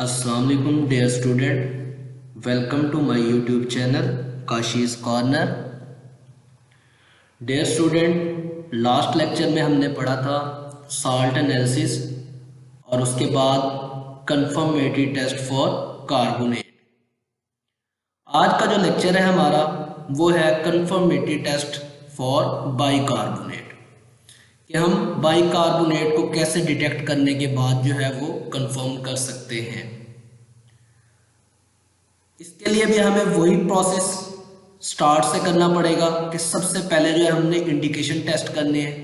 अस्सलाम वालेकुम dear student, welcome to my YouTube channel Kashi's corner. Dear student, last lecture में हमने पढ़ा था साल्ट एनालिसिस और उसके बाद कंफर्मेटरी टेस्ट फॉर कार्बोनेट। आज का जो लेक्चर है हमारा वो है कंफर्मेटरी टेस्ट फॉर बाइकार्बोनेट, कि हम बाइकार्बोनेट को कैसे डिटेक्ट करने के बाद जो है वो कंफर्म कर सकते हैं। इसके लिए भी हमें वही प्रोसेस स्टार्ट से करना पड़ेगा कि सबसे पहले जो है हमने इंडिकेशन टेस्ट करने हैं।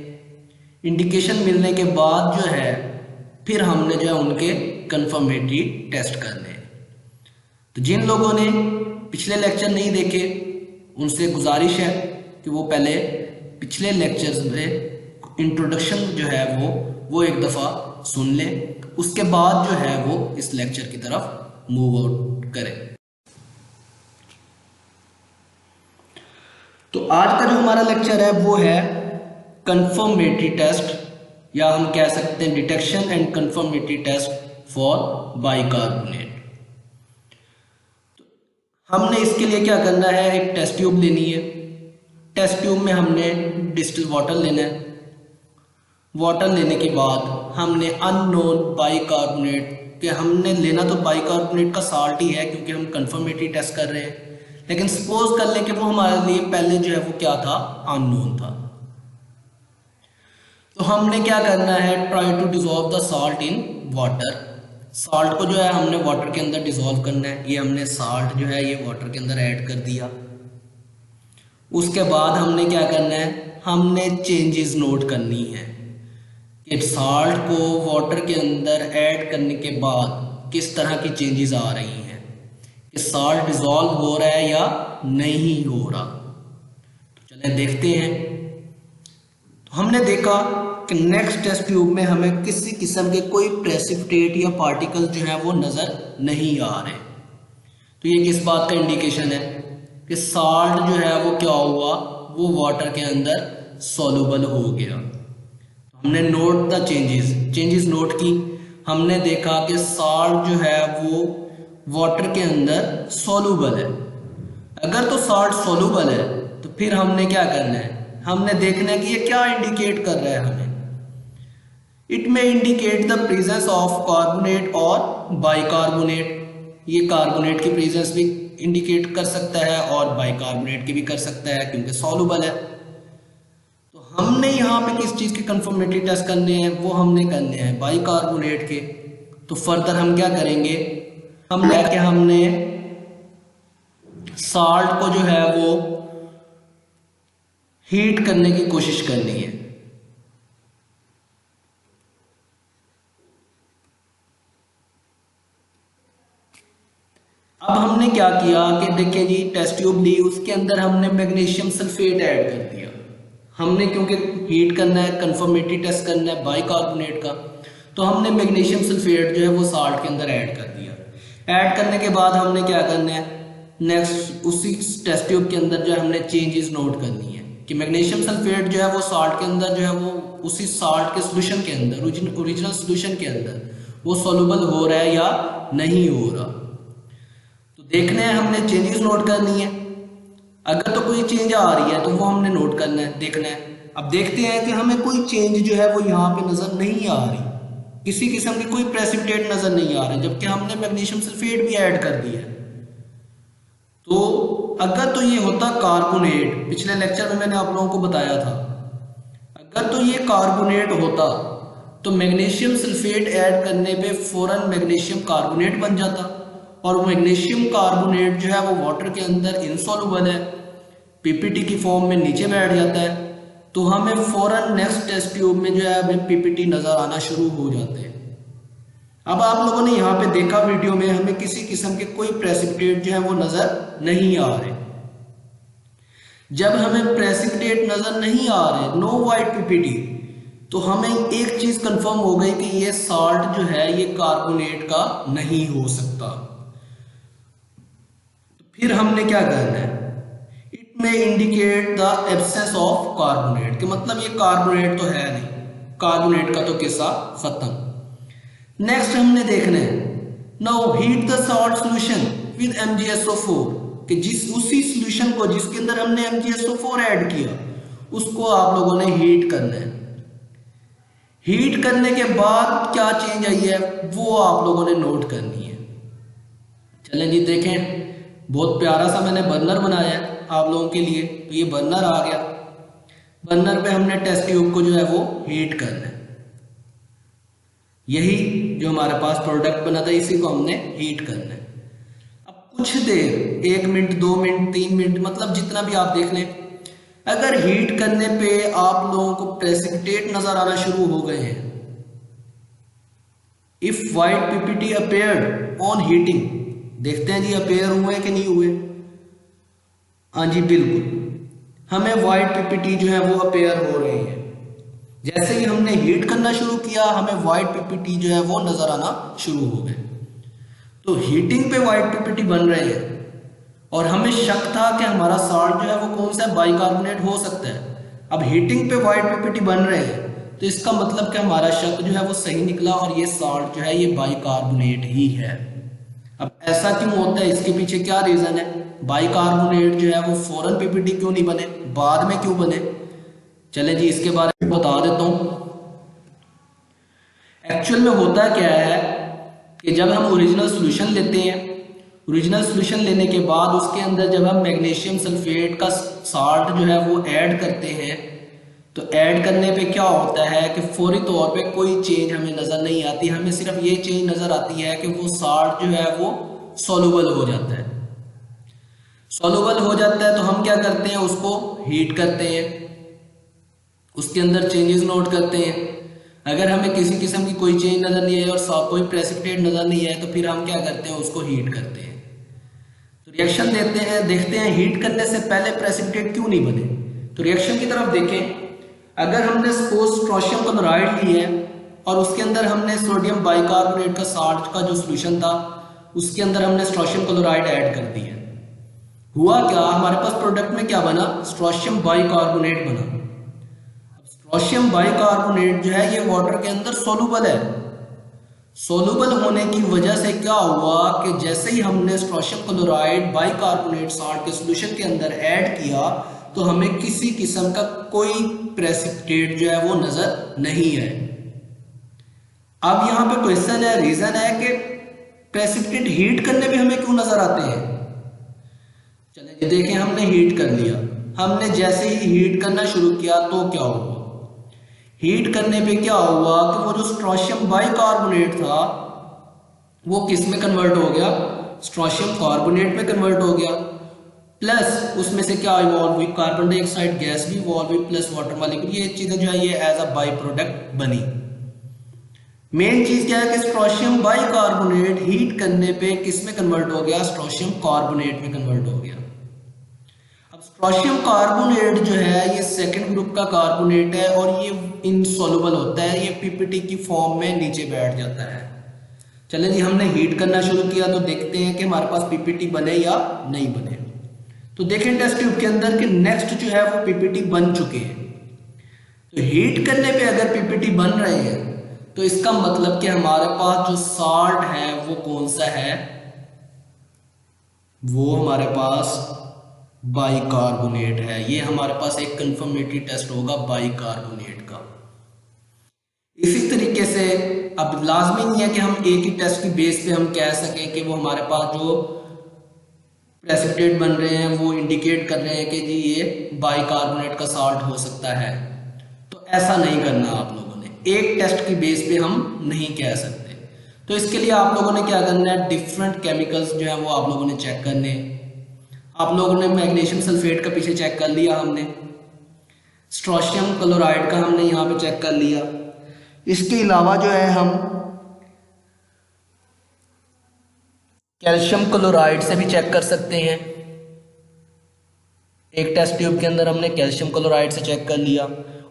इंडिकेशन मिलने के बाद जो है फिर हमने जो है उनके कंफर्मेटरी टेस्ट करने हैं। तो जिन लोगों ने पिछले लेक्चर नहीं देखे उनसे गुजारिश है कि वो पहले पिछले लेक्चर्स में इंट्रोडक्शन जो है वो एक दफ़ा सुन लें, उसके बाद जो है वो इस लेक्चर की तरफ मूव आउट करें। तो आज का जो हमारा लेक्चर है वो है कंफर्मेटरी टेस्ट, या हम कह सकते हैं detection and confirmatory test for bicarbonate. हमने इसके लिए क्या करना है, एक टेस्ट ट्यूब लेनी है। टेस्ट ट्यूब में हमने डिस्टिल वाटर लेना है। वाटर लेने के बाद हमने अननोन बाइकार्बोनेट, कि हमने लेना तो बाइकार्बोनेट का साल्ट ही है क्योंकि हम कंफर्मेटरी टेस्ट कर रहे हैं, लेकिन सपोज कर लें कि वो हमारे लिए पहले जो है वो क्या था, अननोन था। तो हमने क्या करना है, try to dissolve the salt in water. Salt को जो है हमने वाटर के अंदर डिसॉल्व करना है। ये हमने साल्ट जो है ये वाटर के अंदर ऐड कर दिया। उसके बाद हमने क्या करना है, हमने चेंजेस नोट करनी है कि साल्ट को वाटर के अंदर ऐड करने के बाद किस तरह की चेंजेस आ रही हैं, कि साल्ट डिसॉल्व हो रहा है या नहीं हो रहा। तो चलें देखते हैं। तो हमने देखा कि नेक्स्ट टेस्ट ट्यूब में हमें किसी किस्म के कोई प्रेसिपिटेट या पार्टिकल जो है वो नज़र नहीं आ रहे। तो ये किस बात का इंडिकेशन है कि साल्ट जो है वो क्या हुआ, वो वाटर के अंदर सॉल्युबल हो गया। हमने नोट द चेंजेस नोट की। हमने देखा कि साल्ट जो है वो वाटर के अंदर सॉल्युबल है। अगर तो साल्ट सॉल्युबल है तो फिर हमने क्या करना है, हमने देखना है कि ये क्या इंडिकेट कर रहा है हमें। इट में indicate the presence of carbonate और बाइकार्बोनेट। ये कार्बोनेट की प्रेजेंस भी इंडिकेट कर सकता है और बाइकार्बोनेट की भी कर सकता है क्योंकि सॉल्युबल है। तो हमने यहाँ पे किस चीज़ के कंफर्मेटरी टेस्ट करने हैं, वो हमने करने हैं बाइकार्बोनेट के। तो फर्दर हम क्या करेंगे, हमने साल्ट को जो है वो हीट करने की कोशिश करनी है। अब हमने क्या किया कि देखिए जी, टेस्ट ट्यूब ली, उसके अंदर हमने मैग्नीशियम सल्फेट ऐड कर दिया। हमने क्योंकि हीट करना है, कंफर्मेटरी टेस्ट करना है बाइकार्बोनेट का, तो हमने मैग्नीशियम सल्फेट जो है वो साल्ट के अंदर ऐड कर दिया। ऐड करने के बाद हमने क्या करना है, नेक्स्ट उसी टेस्ट ट्यूब के अंदर जो है हमने चेंजेस नोट करनी है कि मैग्नीशियम सल्फेट जो है वो साल्ट के अंदर जो है वो उसी साल्ट के सोल्यूशन के अंदर, ओरिजिनल सोल्यूशन के अंदर वो सॉल्युबल हो रहा है या नहीं हो रहा। तो देखने हैं, हमने चेंजेस नोट करनी है। अगर तो कोई चेंज आ रही है तो वो हमने नोट करना है, देखना है। अब देखते हैं कि हमें कोई चेंज जो है वो यहाँ पे नज़र नहीं आ रही, किसी किस्म की कोई प्रेसिपिटेट नज़र नहीं आ रही, जबकि हमने मैग्नीशियम सल्फेट भी ऐड कर दिया है। तो अगर तो ये होता कार्बोनेट, पिछले लेक्चर में मैंने आप लोगों को बताया था, अगर तो ये कार्बोनेट होता तो मैग्नीशियम सल्फेट ऐड करने पे फौरन मैग्नीशियम कार्बोनेट बन जाता, और मैग्नीशियम कार्बोनेट जो है वो वाटर के अंदर इनसॉल्युबल है, पीपीटी की फॉर्म में नीचे बैठ जाता है। तो हमें फौरन नेक्स्ट टेस्ट ट्यूब में जो है हमें पीपीटी नज़र आना शुरू हो जाते हैं। अब आप लोगों ने यहाँ पे देखा वीडियो में, हमें किसी किस्म के कोई प्रेसिपिटेट जो है वो नज़र नहीं आ रहे। जब हमें प्रेसिपिटेट नज़र नहीं आ रहे, नो वाइट पीपीटी, तो हमें एक चीज़ कंफर्म हो गई कि ये साल्ट जो है ये कार्बोनेट का नहीं हो सकता। फिर हमने क्या करना है, इट में indicate the absence of carbonate, कि मतलब ये कार्बोनेट तो है नहीं, कार्बोनेट का तो किस्सा खत्म। नेक्स्ट हमने देखना है now heat the salt solution with MgSO4, कि उसी सॉल्यूशन को जिसके अंदर हमने MgSO4 ऐड किया उसको आप लोगों ने हीट करना है। हीट करने के बाद क्या चेंज आई है वो आप लोगों ने नोट करनी है। चलें जी देखें, बहुत प्यारा सा मैंने बर्नर बनाया है आप लोगों के लिए। तो ये बर्नर आ गया, बर्नर पे हमने टेस्ट ट्यूब को जो है वो हीट करना है। यही जो हमारे पास प्रोडक्ट बना था इसी को हमने हीट करना है। अब कुछ देर 1 मिनट 2 मिनट 3 मिनट मतलब जितना भी आप देख लें, अगर हीट करने पे आप लोगों को प्रेसिपिटेट नजर आना शुरू हो गए हैं, if white PPT appeared on heating, देखते हैं जी अपेयर हुए कि नहीं हुए। हाँ जी बिल्कुल, हमें वाइट पीपीटी जो है वो अपेयर हो रही है। जैसे ही हमने हीट करना शुरू किया हमें वाइट पीपीटी जो है वो नजर आना शुरू हो गए। तो हीटिंग पे वाइट पीपीटी बन रहे हैं और हमें शक था कि हमारा साल्ट जो है वो कौन सा बाइकार्बोनेट हो सकता है। अब हीटिंग पे वाइट पीपीटी बन रहे हैं तो इसका मतलब कि हमारा शक जो है वो सही निकला और ये साल्ट जो है ये बाइकार्बोनेट ही है। अब ऐसा क्यों होता है, इसके पीछे क्या रीजन है? बाइकार्बोनेट जो है वो फौरन पीपीटी क्यों नहीं बने, बाद में क्यों बने? चले जी इसके बारे में बता देता हूं। एक्चुअल में होता क्या है कि जब हम ओरिजिनल सॉल्यूशन लेते हैं, ओरिजिनल सॉल्यूशन लेने के बाद उसके अंदर जब हम मैग्नीशियम सल्फेट का साल्ट जो है वो ऐड करते हैं, तो ऐड करने पे क्या होता है कि फौरी तौर पे कोई चेंज हमें नज़र नहीं आती। हमें सिर्फ ये चेंज नज़र आती है कि वो साल्ट जो है वो सॉल्युबल हो जाता है। सॉल्युबल हो जाता है तो हम क्या करते हैं, उसको हीट करते हैं, उसके अंदर चेंजेस नोट करते हैं। अगर हमें किसी किस्म की कोई चेंज नज़र नहीं आई और कोई प्रेसिपिटेट नज़र नहीं आए तो फिर हम क्या करते हैं, उसको हीट करते हैं। तो रिएक्शन देते हैं, देखते हैं हीट करने से पहले प्रेसिपिटेट क्यों नहीं बने। तो रिएक्शन की तरफ देखें, अगर हमने सपोज स्ट्रोशियम क्लोराइड ली है और उसके अंदर हमने सोडियम बाइकार्बोनेट का साल्ट का जो सॉल्यूशन था उसके अंदर हमने स्ट्रोशियम क्लोराइड ऐड कर दिया, हुआ क्या, हमारे पास प्रोडक्ट में क्या बना, स्ट्रोशियम बाइकार्बोनेट बना। स्ट्रोशियम बाइकार्बोनेट जो है ये वाटर के अंदर सोलुबल है। सोलुबल होने की वजह से क्या हुआ कि जैसे ही हमने स्ट्रोशियम क्लोराइड बाइकार्बोनेट साल्ट के सॉल्यूशन के अंदर ऐड किया तो हमें किसी किस्म का कोई प्रेसिपिटेट जो है वो नजर नहीं है। अब यहां पे क्वेश्चन है, रीजन है कि प्रेसिपिटेट हीट करने पे हमें क्यों नजर आते हैं। चलिए देखें, हमने हीट कर लिया, हमने जैसे ही हीट करना शुरू किया तो क्या हुआ, हीट करने पे क्या हुआ कि वो जो स्ट्रोशियम बाइकार्बोनेट था वो किस में कन्वर्ट हो गया, स्ट्रोशियम कार्बोनेट में कन्वर्ट हो गया। प्लस उसमें से क्या इवॉल्व हुई, कार्बन डाइऑक्साइड गैस भी इवॉल्व हुई प्लस वाटर मॉलिक्यूल, ये चीजें जो है ये एज अ बाई प्रोडक्ट बनी। मेन चीज क्या है कि स्ट्रोशियम बाइकार्बोनेट हीट करने पे किस में कन्वर्ट हो गया, स्ट्रोशियम कार्बोनेट में कन्वर्ट हो गया। अब स्ट्रोशियम कार्बोनेट जो है ये सेकंड ग्रुप का कार्बोनेट है और ये इनसॉल्युबल होता है, ये पीपीटी की फॉर्म में नीचे बैठ जाता है। चलें जी, हमने हीट करना शुरू किया तो देखते हैं कि हमारे पास पीपीटी बने या नहीं बने। तो देखें टेस्ट ट्यूब के अंदर कि नेक्स्ट जो है वो पीपीटी बन चुके हैं। तो हीट करने पे अगर पीपीटी बन रहे हैं तो इसका मतलब कि हमारे पास जो साल्ट है वो कौन सा है, वो हमारे पास बाइकार्बोनेट है। ये हमारे पास एक कंफर्मेटरी टेस्ट होगा बाइकार्बोनेट का। इसी तरीके से अब लाजमी नहीं है कि हम एक ही टेस्ट की बेस पे हम कह सकें कि वो हमारे पास जो प्रेसिपिटेट बन रहे हैं वो इंडिकेट कर रहे हैं कि जी ये बाइकार्बोनेट का साल्ट हो सकता है। तो ऐसा नहीं करना आप लोगों ने, एक टेस्ट की बेस पे हम नहीं कह सकते। तो इसके लिए आप लोगों ने क्या करना है, डिफरेंट केमिकल्स जो है वो आप लोगों ने चेक करने। आप लोगों ने मैग्नीशियम सल्फेट का पीछे चेक कर लिया, हमने स्ट्रोशियम क्लोराइड का हमने यहाँ पे चेक कर लिया। इसके अलावा जो है हम कैल्शियम क्लोराइड से भी चेक कर सकते हैं। एक टेस्ट ट्यूब के अंदर हमने कैल्शियम क्लोराइड से चेक कर लिया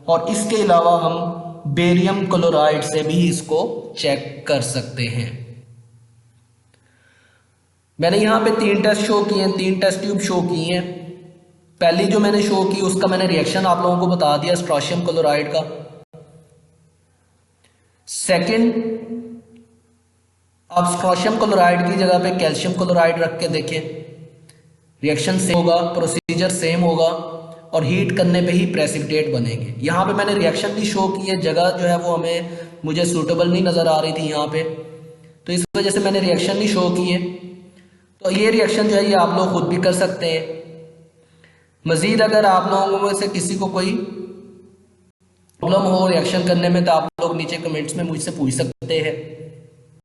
और इसके अलावा हम बेरियम क्लोराइड से भी इसको चेक कर सकते हैं। मैंने यहाँ पे 3 टेस्ट शो किए हैं, 3 टेस्ट ट्यूब शो किए हैं। पहली जो मैंने शो की उसका मैंने रिएक्शन आप लोगों को बता दिया स्ट्रोशियम क्लोराइड का। सेकंड आप पोटेशियम क्लोराइड की जगह पे कैल्शियम क्लोराइड रख के देखें, रिएक्शन सेम होगा, प्रोसीजर सेम होगा और हीट करने पे ही प्रेसिपिटेट बनेंगे। यहाँ पे मैंने रिएक्शन भी शो की है, जगह जो है वो मुझे सूटेबल नहीं नज़र आ रही थी यहाँ पे, तो इस वजह से मैंने रिएक्शन नहीं शो की है। तो ये रिएक्शन जो है ये आप लोग खुद भी कर सकते हैं। मज़ीद अगर आप लोगों में से किसी को कोई प्रॉब्लम हो रिएक्शन करने में तो आप लोग नीचे कमेंट्स में मुझसे पूछ सकते हैं।